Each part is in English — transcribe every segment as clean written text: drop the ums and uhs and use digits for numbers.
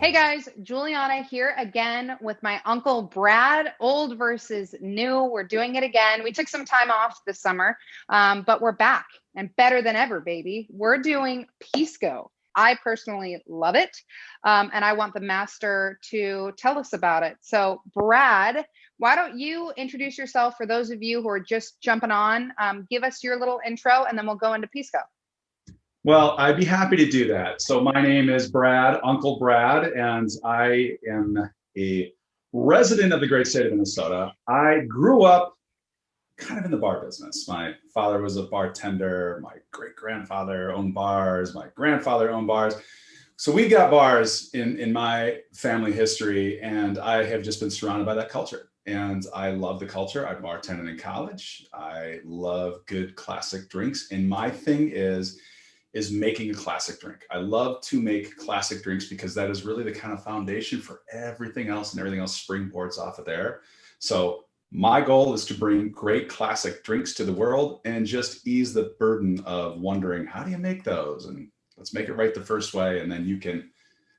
Hey guys, Juliana here again with my Uncle Brad, old versus new. We're doing it again. We took some time off this summer, but we're back and better than ever, baby. We're doing Pisco. I personally love it, and I want the master to tell us about it. So, Brad, why don't you introduce yourself for those of you who are just jumping on? Give us your little intro, and then we'll go into Pisco. Well, I'd be happy to do that. So my name is Brad, Uncle Brad, and I am a resident of the great state of Minnesota. I grew up kind of in the bar business. My father was a bartender. My great grandfather owned bars. My grandfather owned bars. So we got bars in my family history, and I have just been surrounded by that culture. And I love the culture. I bartended in college. I love good classic drinks. And my thing is making a classic drink. I love to make classic drinks because that is really the kind of foundation for everything else, and everything else springboards off of there. So my goal is to bring great classic drinks to the world and just ease the burden of wondering, how do you make those? And let's make it right the first way, and then you can,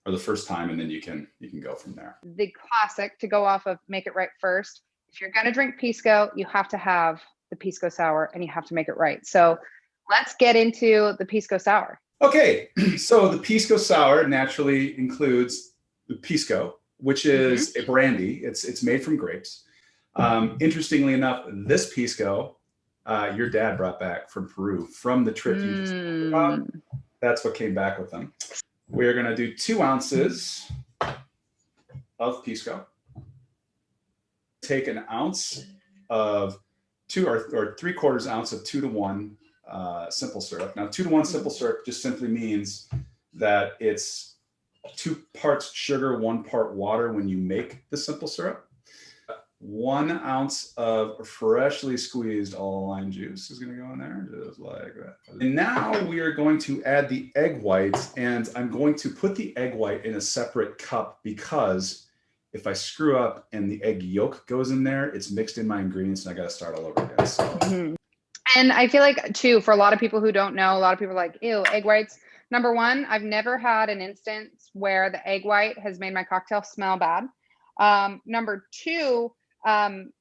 or the first time, and then you can go from there. The classic to go off of make it right first. If you're going to drink Pisco, you have to have the Pisco Sour and you have to make it right. So let's get into the Pisco Sour. Okay, so the Pisco Sour naturally includes the Pisco, which is a brandy. It's made from grapes. Interestingly enough, this Pisco, your dad brought back from Peru from the trip you just talked about. That's what came back with them. We're gonna do 2 ounces of Pisco. Take an ounce of 2 or 3/4 ounce of 2-to-1 simple syrup. Now, 2-to-1 simple syrup just simply means that it's 2 parts sugar, 1 part water when you make the simple syrup. 1 ounce of freshly squeezed lime juice is going to go in there, just like that. And now we are going to add the egg whites, and I'm going to put the egg white in a separate cup because if I screw up and the egg yolk goes in there, it's mixed in my ingredients and I got to start all over again. So. And I feel like, too, for a lot of people who don't know, a lot of people are like, ew, egg whites. Number one, I've never had an instance where the egg white has made my cocktail smell bad. Number two,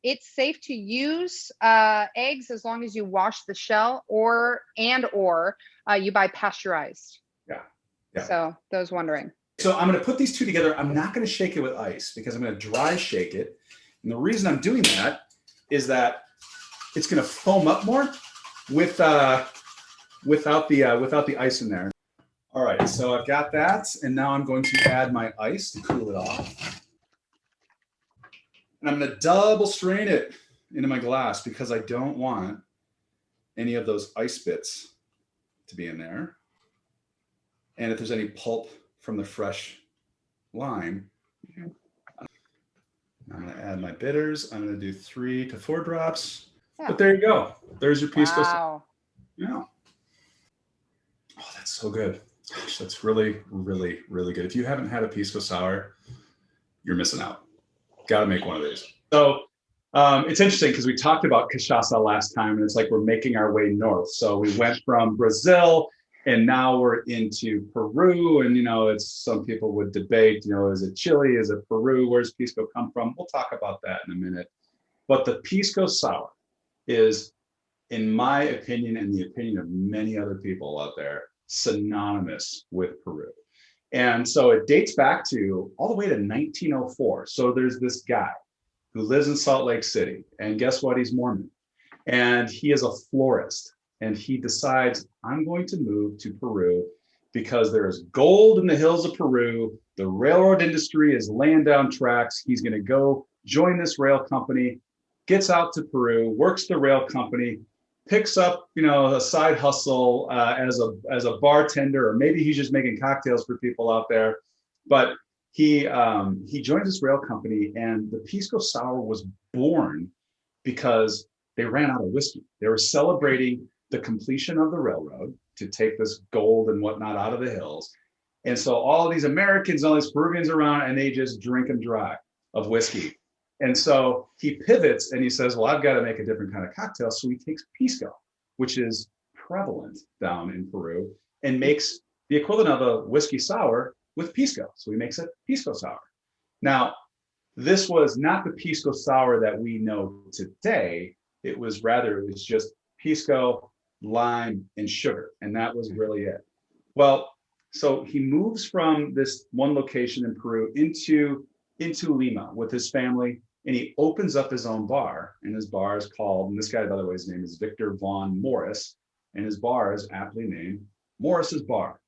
it's safe to use eggs as long as you wash the shell or you buy pasteurized. Yeah. So those wondering. So I'm going to put these two together. I'm not going to shake it with ice because I'm going to dry shake it. And the reason I'm doing that is that it's going to foam up more without the ice in there. All right, so I've got that, and now I'm going to add my ice to cool it off. And I'm going to double strain it into my glass because I don't want any of those ice bits to be in there. And if there's any pulp from the fresh lime, I'm going to add my bitters. I'm going to do 3 to 4 drops. Yeah. But there you go. There's your Pisco. Wow. Yeah. Oh, that's so good. Gosh, that's really, really, really good. If you haven't had a Pisco Sour, you're missing out. Got to make one of these. So it's interesting because we talked about cachaça last time, and it's like we're making our way north. So we went from Brazil, and now we're into Peru. And, it's some people would debate, is it Chile? Is it Peru? Where's Pisco come from? We'll talk about that in a minute. But the Pisco Sour is, in my opinion and the opinion of many other people out there, synonymous with Peru. And so it dates back to all the way to 1904. So there's this guy who lives in Salt Lake City, and guess what? He's Mormon. And he is a florist. And he decides, I'm going to move to Peru because there is gold in the hills of Peru. The railroad industry is laying down tracks. He's going to go join this rail company, gets out to Peru, works the rail company, picks up, a side hustle as a bartender, or maybe he's just making cocktails for people out there. But he joins this rail company, and the Pisco Sour was born because they ran out of whiskey. They were celebrating the completion of the railroad to take this gold and whatnot out of the hills. And so all of these Americans, all these Peruvians around, and they just drink them dry of whiskey. And so he pivots and he says, well, I've got to make a different kind of cocktail. So he takes Pisco, which is prevalent down in Peru, and makes the equivalent of a whiskey sour, with Pisco. So he makes a Pisco Sour. Now, this was not the Pisco Sour that we know today. It was just Pisco, lime, and sugar. And that was really it. Well, so he moves from this one location in Peru into Lima with his family, and he opens up his own bar. And his bar is called, and this guy, by the way, his name is Victor Von Morris, and his bar is aptly named Morris's Bar.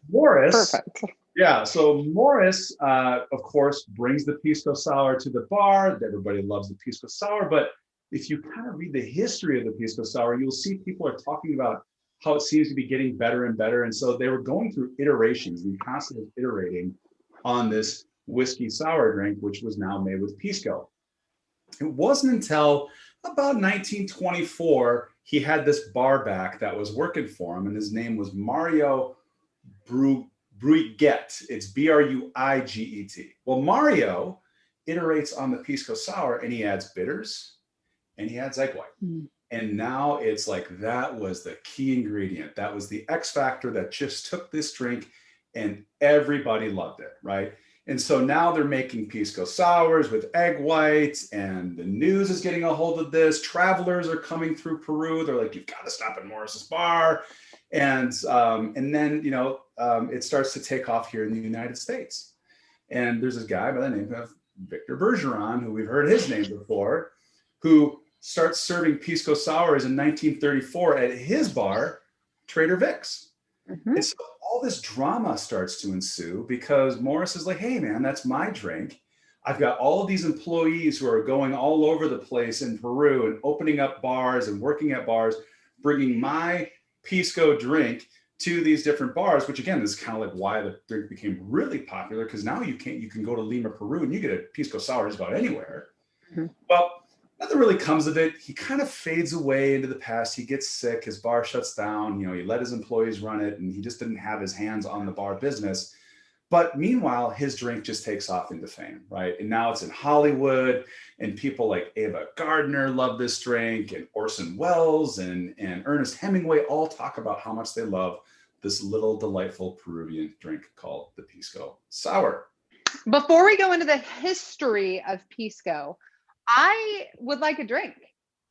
Morris, perfect. Yeah, so Morris, of course, brings the Pisco Sour to the bar. Everybody loves the Pisco Sour, but if you kind of read the history of the Pisco Sour, you'll see people are talking about how it seems to be getting better and better. And so they were going through iterations and constantly iterating on this whiskey sour drink, which was now made with Pisco. It wasn't until about 1924, he had this bar back that was working for him, and his name was Mario Bruiget. It's Bruiget. Well, Mario iterates on the Pisco Sour, and he adds bitters, and he adds egg white. Mm. And now it's like, that was the key ingredient. That was the X factor that just took this drink, and everybody loved it, right? And so now they're making Pisco Sours with egg whites, and the news is getting a hold of this. Travelers are coming through Peru. They're like, you've got to stop at Morris's Bar. And then, it starts to take off here in the United States. And there's this guy by the name of Victor Bergeron, who we've heard his name before, who starts serving Pisco Sours in 1934 at his bar, Trader Vic's. Mm-hmm. And so all this drama starts to ensue because Morris is like, hey, man, that's my drink. I've got all of these employees who are going all over the place in Peru and opening up bars and working at bars, bringing my Pisco drink to these different bars, which again is kind of like why the drink became really popular, because now you can go to Lima, Peru, and you get a Pisco Sour just about anywhere. Mm-hmm. Well, nothing really comes of it. He kind of fades away into the past. He gets sick. His bar shuts down. He let his employees run it, and he just didn't have his hands on the bar business. But meanwhile, his drink just takes off into fame, right? And now it's in Hollywood, and people like Ava Gardner love this drink, and Orson Welles and Ernest Hemingway all talk about how much they love this little delightful Peruvian drink called the Pisco Sour. Before we go into the history of Pisco, I would like a drink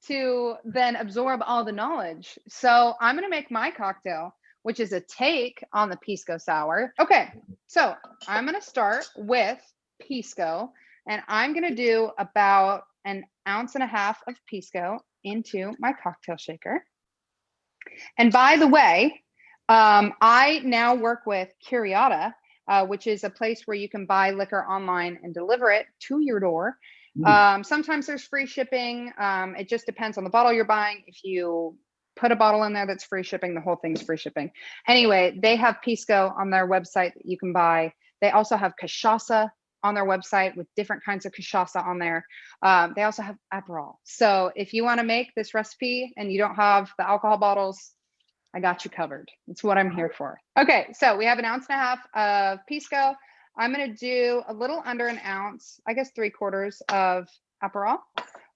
to then absorb all the knowledge. So I'm going to make my cocktail, which is a take on the Pisco Sour. Okay, so I'm going to start with Pisco, and I'm going to do about 1.5 ounces of Pisco into my cocktail shaker. And by the way, I now work with Curiada, which is a place where you can buy liquor online and deliver it to your door. Sometimes there's free shipping. It just depends on the bottle you're buying. If you put a bottle in there that's free shipping, the whole thing's free shipping. Anyway, they have Pisco on their website that you can buy. They also have cachaça on their website with different kinds of cachaça on there. They also have Aperol. So if you want to make this recipe and you don't have the alcohol bottles, I got you covered. That's what I'm here for. Okay, so we have 1.5 ounces of Pisco. I'm going to do a little under 1 ounce, I guess 3/4 of Aperol,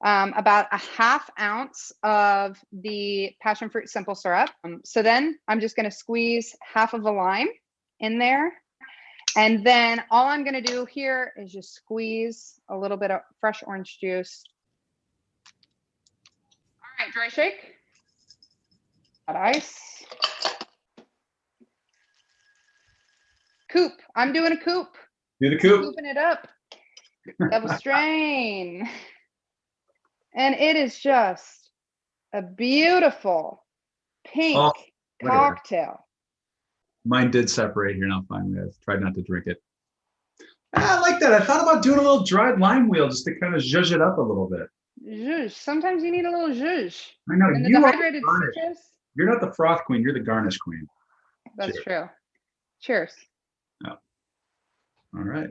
about 1/2 ounce of the passion fruit simple syrup. So then I'm just going to squeeze half of a lime in there. And then all I'm going to do here is just squeeze a little bit of fresh orange juice. All right, dry shake. Add ice. Coupe. I'm doing a coupe. Do the coupe. Cooping it up. Double strain. And it is just a beautiful pink cocktail. Mine did separate here now finally. I've tried not to drink it. I like that. I thought about doing a little dried lime wheel just to kind of zhuzh it up a little bit. Zhuzh. Sometimes you need a little zhuzh. I know. And the dehydrated citrus. You're not the froth queen. You're the garnish queen. That's true. Cheers. Oh. All right.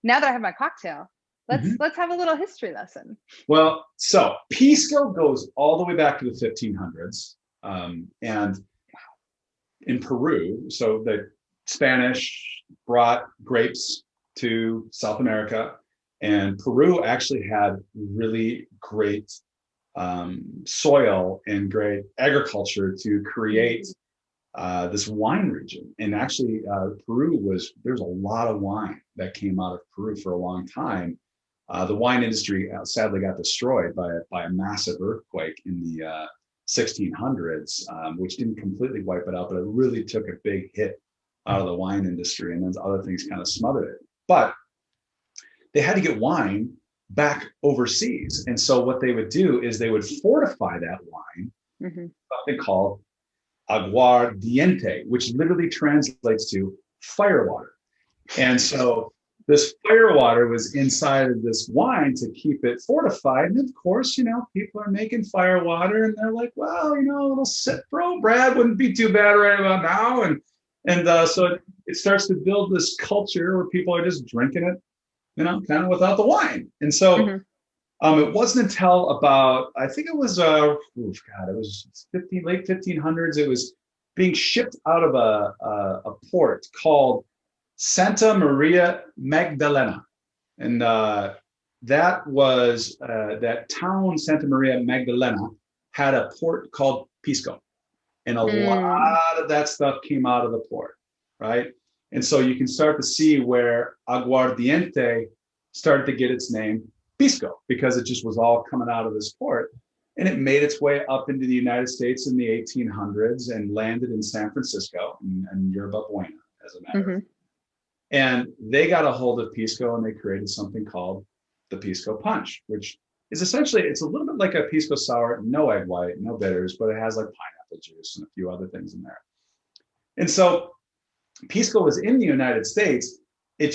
Now that I have my cocktail, let's have a little history lesson. Well, so Pisco goes all the way back to the 1500s. And in Peru, so the Spanish brought grapes to South America, and Peru actually had really great soil and great agriculture to create this wine region. And actually, there's a lot of wine that came out of Peru for a long time. The wine industry sadly got destroyed by a massive earthquake in the 1600s, which didn't completely wipe it out, but it really took a big hit out of the wine industry, and then other things kind of smothered it. But they had to get wine back overseas. And so what they would do is they would fortify that wine, something called aguardiente, which literally translates to firewater. And so this firewater was inside of this wine to keep it fortified. And of course, people are making firewater and they're like, well, a little Cipro, Brad, wouldn't be too bad right about now. And so it starts to build this culture where people are just drinking it, kind of without the wine. And so it wasn't until about, I think it was, it was late 1500s. It was being shipped out of a port called Santa Maria Magdalena. And that was, that town, Santa Maria Magdalena, had a port called Pisco. And a lot of that stuff came out of the port, right? And so you can start to see where aguardiente started to get its name, Pisco, because it just was all coming out of this port. And it made its way up into the United States in the 1800s and landed in San Francisco and Yerba Buena, as a matter of fact. And they got a hold of Pisco and they created something called the Pisco Punch, which is essentially, it's a little bit like a Pisco Sour, no egg white, no bitters, but it has like pineapple juice and a few other things in there. And so Pisco was in the United States. It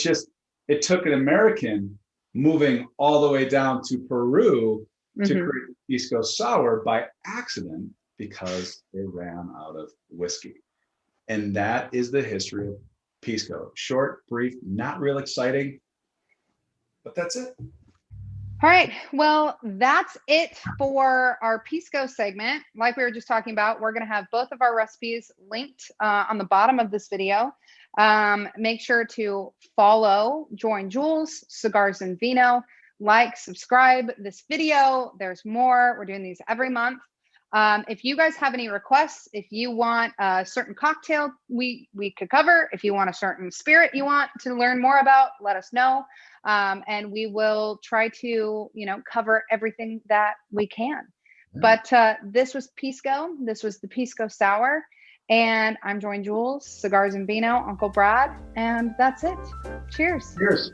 took an American moving all the way down to Peru to create Pisco Sour by accident because they ran out of whiskey. And that is the history of Pisco. Short, brief, not real exciting, but that's it. All right. Well, that's it for our Pisco segment. Like we were just talking about, we're going to have both of our recipes linked on the bottom of this video. Make sure to follow Join Jules, Cigars and Vino. Like, subscribe this video. There's more. We're doing these every month. If you guys have any requests, if you want a certain cocktail we could cover, if you want a certain spirit you want to learn more about, let us know. And we will try to, cover everything that we can. But this was Pisco. This was the Pisco Sour. And I'm Join Jules, Cigars and Vino, Uncle Brad. And that's it. Cheers. Cheers.